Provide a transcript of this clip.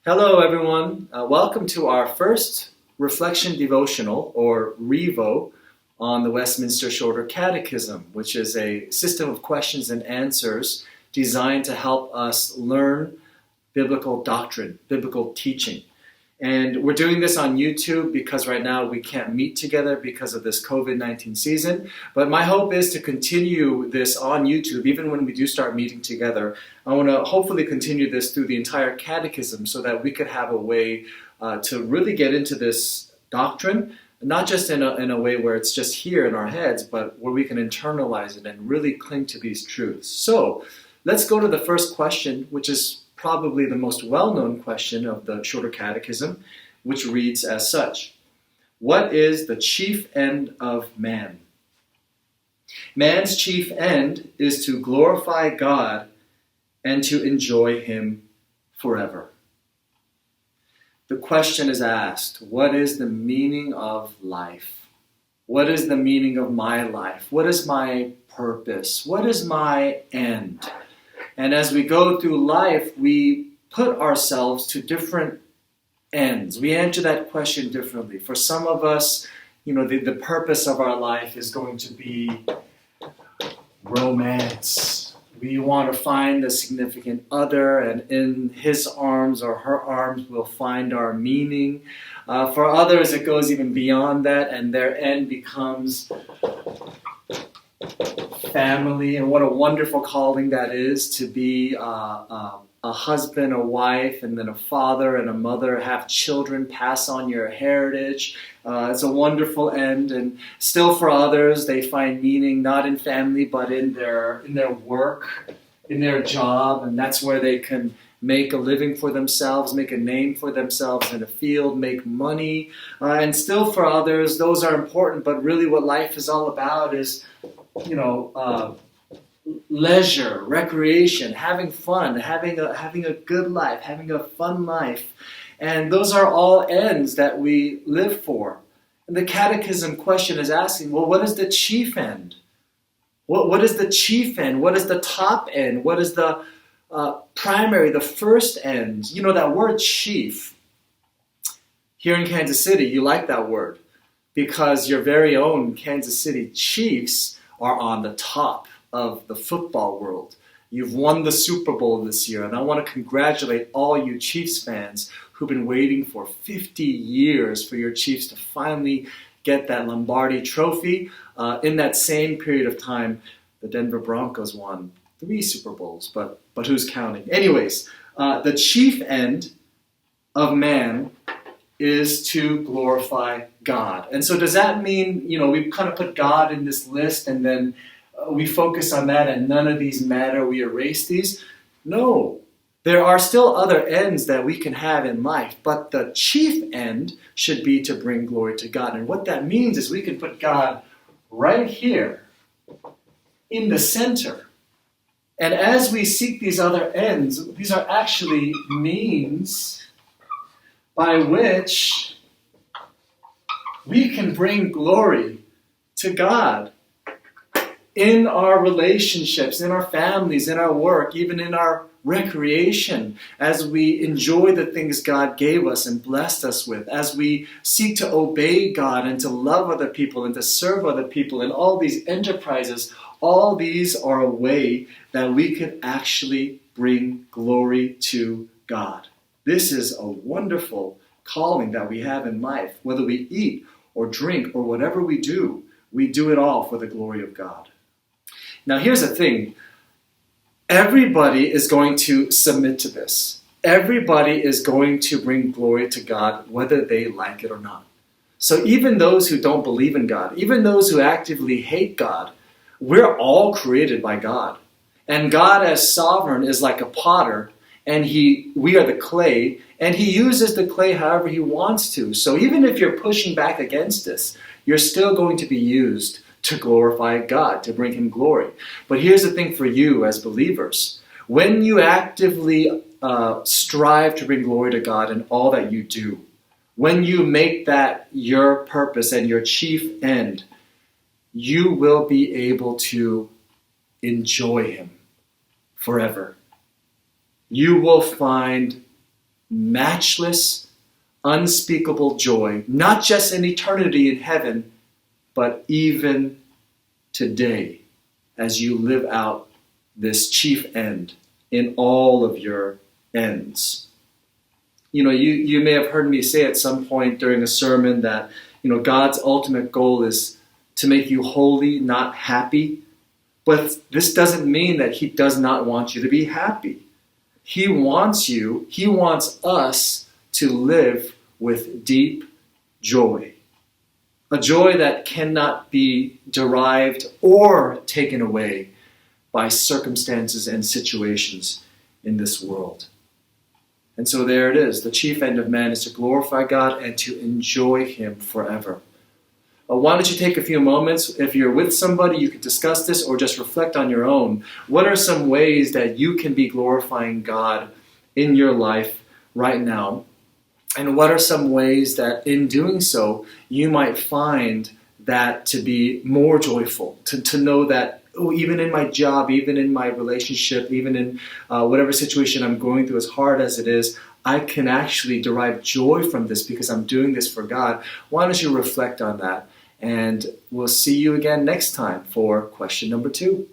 Hello, everyone. Welcome to our first reflection devotional, or Revo, on the Westminster Shorter Catechism, which is a system of questions and answers designed to help us learn biblical doctrine, biblical teaching. And we're doing this on YouTube because right now we can't meet together because of this COVID-19 season. But my hope is to continue this on YouTube, even when we do start meeting together. I want to hopefully continue this through the entire catechism so that we could have a way to really get into this doctrine, not just in a way where it's just here in our heads, but where we can internalize it and really cling to these truths. So let's go to the first question, which is probably the most well-known question of the Shorter Catechism, which reads as such: What is the chief end of man? Man's chief end is to glorify God and to enjoy Him forever. The question is asked, what is the meaning of life? What is the meaning of my life? What is my purpose? What is my end? And as we go through life, we put ourselves to different ends. We answer that question differently. For some of us, the purpose of our life is going to be romance. We want to find a significant other, and in his arms or her arms we'll find our meaning. For others, it goes even beyond that, and their end becomes family, and what a wonderful calling that is, to be a husband, a wife, and then a father and a mother, have children, pass on your heritage. It's a wonderful end. And still for others, they find meaning not in family but in their work, in their job, and that's where they can make a living for themselves, make a name for themselves in a field, make money. And still for others, those are important, but really what life is all about is leisure, recreation, having fun, having a good life, having a fun life. And those are all ends that we live for. And the catechism question is asking, well, what is the chief end? What is the chief end? What is the top end? What is the primary, the first end? That word chief. Here in Kansas City, you like that word because your very own Kansas City Chiefs are on the top of the football world. You've won the Super Bowl this year, and I want to congratulate all you Chiefs fans who've been waiting for 50 years for your Chiefs to finally get that Lombardi trophy. In that same period of time, the Denver Broncos won 3 Super Bowls, but who's counting? Anyways, the chief end of man is to glorify God. And so does that mean, we kind of put God in this list and then we focus on that and none of these matter, we erase these? No. There are still other ends that we can have in life, but the chief end should be to bring glory to God. And what that means is we can put God right here in the center. And as we seek these other ends, these are actually means by which we can bring glory to God in our relationships, in our families, in our work, even in our recreation, as we enjoy the things God gave us and blessed us with, as we seek to obey God and to love other people and to serve other people in all these enterprises. All these are a way that we can actually bring glory to God. This is a wonderful calling that we have in life. Whether we eat or drink or whatever we do it all for the glory of God. Now here's the thing. Everybody is going to submit to this. Everybody is going to bring glory to God whether they like it or not. So even those who don't believe in God, even those who actively hate God, we're all created by God. And God as sovereign is like a potter, and we are the clay, and he uses the clay however he wants to. So even if you're pushing back against this, you're still going to be used to glorify God, to bring him glory. But here's the thing for you as believers. When you actively strive to bring glory to God in all that you do, when you make that your purpose and your chief end, you will be able to enjoy him forever. You will find matchless, unspeakable joy, not just in eternity in heaven, but even today as you live out this chief end in all of your ends. You may have heard me say at some point during a sermon that, God's ultimate goal is to make you holy, not happy. But this doesn't mean that he does not want you to be happy. He wants us to live with deep joy. A joy that cannot be derived or taken away by circumstances and situations in this world. And so there it is. The chief end of man is to glorify God and to enjoy him forever. Why don't you take a few moments? If you're with somebody, you can discuss this or just reflect on your own. What are some ways that you can be glorifying God in your life right now? And what are some ways that in doing so, you might find that to be more joyful, to know that, even in my job, even in my relationship, even in whatever situation I'm going through, as hard as it is, I can actually derive joy from this because I'm doing this for God. Why don't you reflect on that? And we'll see you again next time for question number 2.